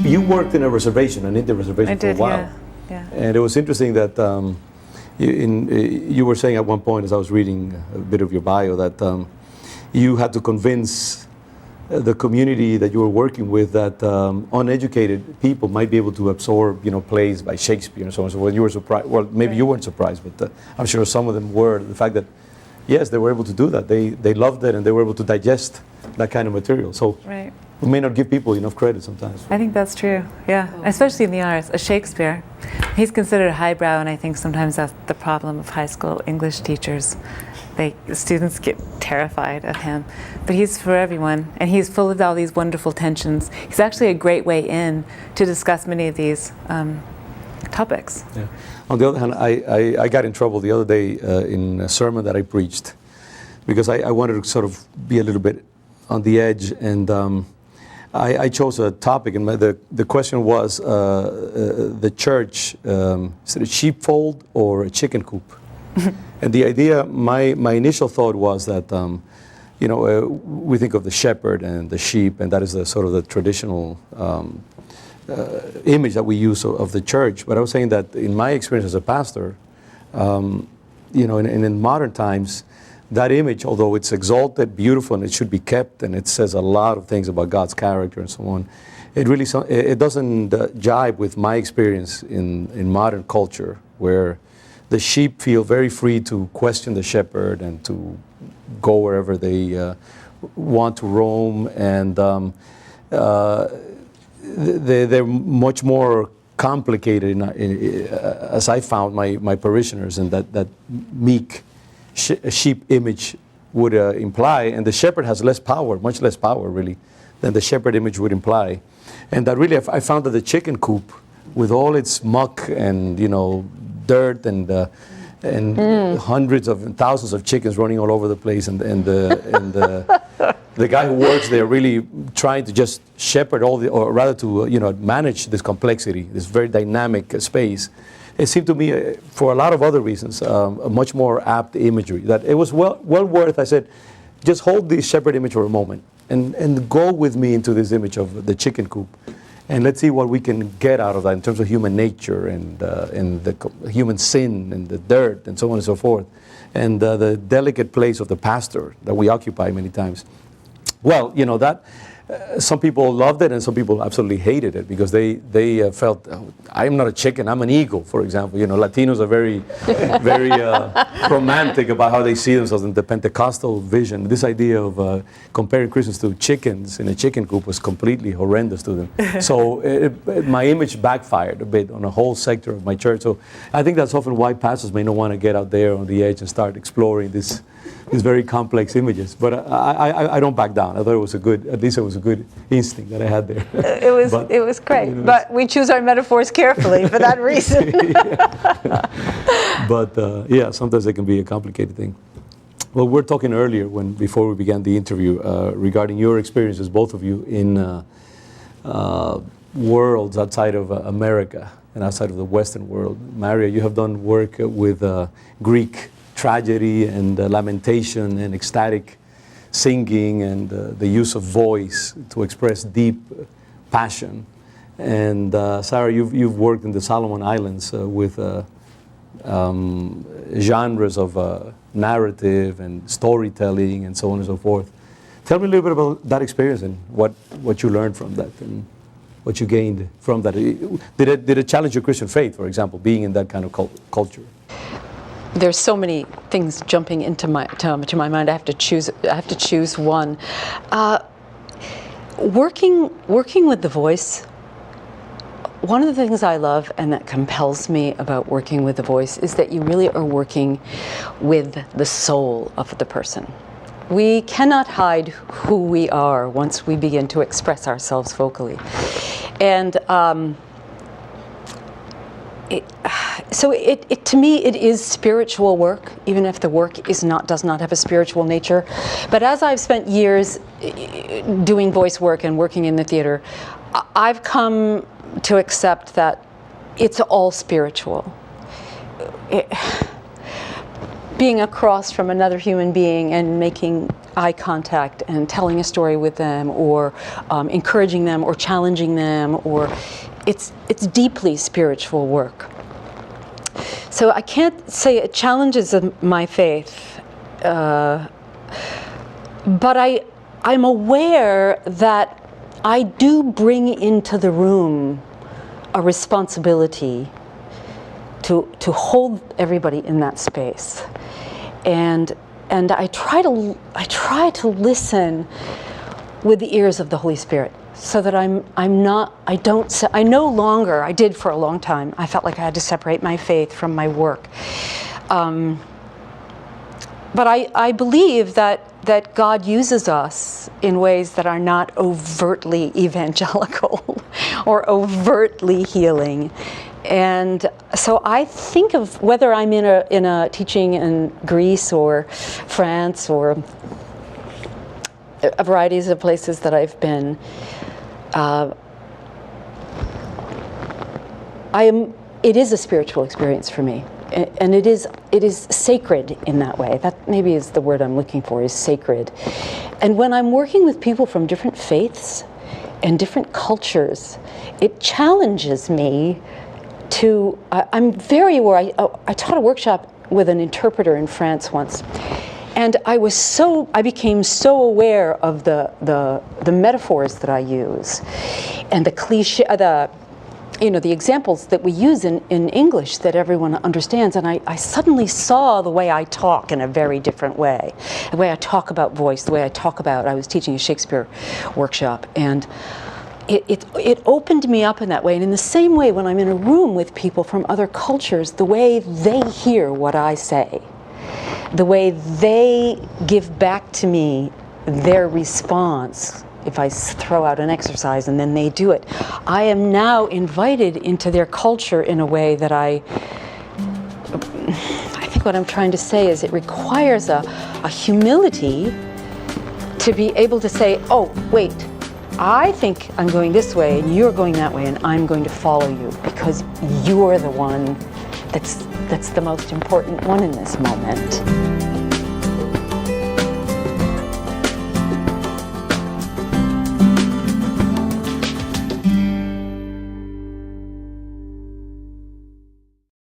You worked in a reservation, an Indian reservation I did, for a while. yeah. And it was interesting that you were saying at one point, as I was reading a bit of your bio, that you had to convince the community that you were working with that uneducated people might be able to absorb, plays by Shakespeare and so on. So you were surprised. Well, maybe you weren't surprised, but I'm sure some of them were. The fact that, yes, they were able to do that. They loved it and they were able to digest that kind of material. So Right. we may not give people enough credit sometimes. I think that's true, yeah. Especially in the arts. A Shakespeare, he's considered highbrow, and I think sometimes that's the problem of high school English teachers. Students get terrified of him. But he's for everyone, and he's full of all these wonderful tensions. He's actually a great way in to discuss many of these topics. Yeah. On the other hand, I got in trouble the other day in a sermon that I preached because I wanted to sort of be a little bit on the edge, and I chose a topic, and the question was the church, is it a sheepfold or a chicken coop? And the idea, my initial thought was that, we think of the shepherd and the sheep, and that is the sort of the traditional image that we use of the church. But I was saying that in my experience as a pastor, in modern times, that image, although it's exalted, beautiful, and it should be kept, and it says a lot of things about God's character and so on, it doesn't jibe with my experience in modern culture, where the sheep feel very free to question the shepherd and to go wherever they want to roam, and they're much more complicated, as I found my parishioners, and that meek sheep image would imply, and the shepherd has less power, much less power really, than the shepherd image would imply. And that really, I found that the chicken coop, with all its muck and dirt and hundreds of thousands of chickens running all over the place, and the guy who works there really trying to just shepherd or rather to manage this complexity, this very dynamic space. It seemed to me, for a lot of other reasons, a much more apt imagery. That it was well worth. I said, just hold the shepherd image for a moment and go with me into this image of the chicken coop, and let's see what we can get out of that in terms of human nature and the human sin and the dirt and so on and so forth, and the delicate place of the pastor that we occupy many times. Well, that some people loved it and some people absolutely hated it because they felt, I'm not a chicken, I'm an eagle, for example. Latinos are very romantic about how they see themselves in the Pentecostal vision. This idea of comparing Christians to chickens in a chicken coop was completely horrendous to them. So my image backfired a bit on a whole sector of my church. So I think that's often why pastors may not want to get out there on the edge and start exploring these very complex images, but I don't back down. I thought at least it was a good instinct that I had there. It was great, but we choose our metaphors carefully for that reason. But sometimes it can be a complicated thing. Well, we're talking earlier before we began the interview regarding your experiences, both of you, in worlds outside of America and outside of the Western world. Maria, you have done work with Greek tragedy and lamentation and ecstatic singing and the use of voice to express deep passion. And Sarah, you've worked in the Solomon Islands with genres of narrative and storytelling and so on and so forth. Tell me a little bit about that experience and what you learned from that and what you gained from that. Did it challenge your Christian faith, for example, being in that kind of culture? There's so many things jumping into my mind. I have to choose one. Working with the voice. One of the things I love and that compels me about working with the voice is that you really are working with the soul of the person. We cannot hide who we are once we begin to express ourselves vocally, and so to me it is spiritual work, even if the work does not have a spiritual nature. But as I've spent years doing voice work and working in the theater, I've come to accept that it's all spiritual. Being across from another human being and making eye contact and telling a story with them, or encouraging them, or challenging them, or it's deeply spiritual work. So I can't say it challenges my faith, but I'm aware that I do bring into the room a responsibility to hold everybody in that space, and I try to listen with the ears of the Holy Spirit, so that I no longer, I did for a long time, I felt like I had to separate my faith from my work. But I believe that God uses us in ways that are not overtly evangelical or overtly healing. And so I think of whether I'm in a teaching in Greece or France or a variety of places that I've been, it is a spiritual experience for me, and it is sacred in that way. That maybe is the word I'm looking for, is sacred. And when I'm working with people from different faiths and different cultures, it challenges me to, I'm very aware, I taught a workshop with an interpreter in France once, and I became so aware of the metaphors that I use, and the cliche, the examples that we use in English that everyone understands, and I suddenly saw the way I talk in a very different way, the way I talk about voice, the way I talk about, I was teaching a Shakespeare workshop, and it opened me up in that way. And in the same way, when I'm in a room with people from other cultures, the way they hear what I say, the way they give back to me their response, if I throw out an exercise and then they do it, I am now invited into their culture in a way that I think what I'm trying to say is it requires a humility to be able to say, oh, wait, I think I'm going this way and you're going that way, and I'm going to follow you because you're the one that's the most important one in this moment.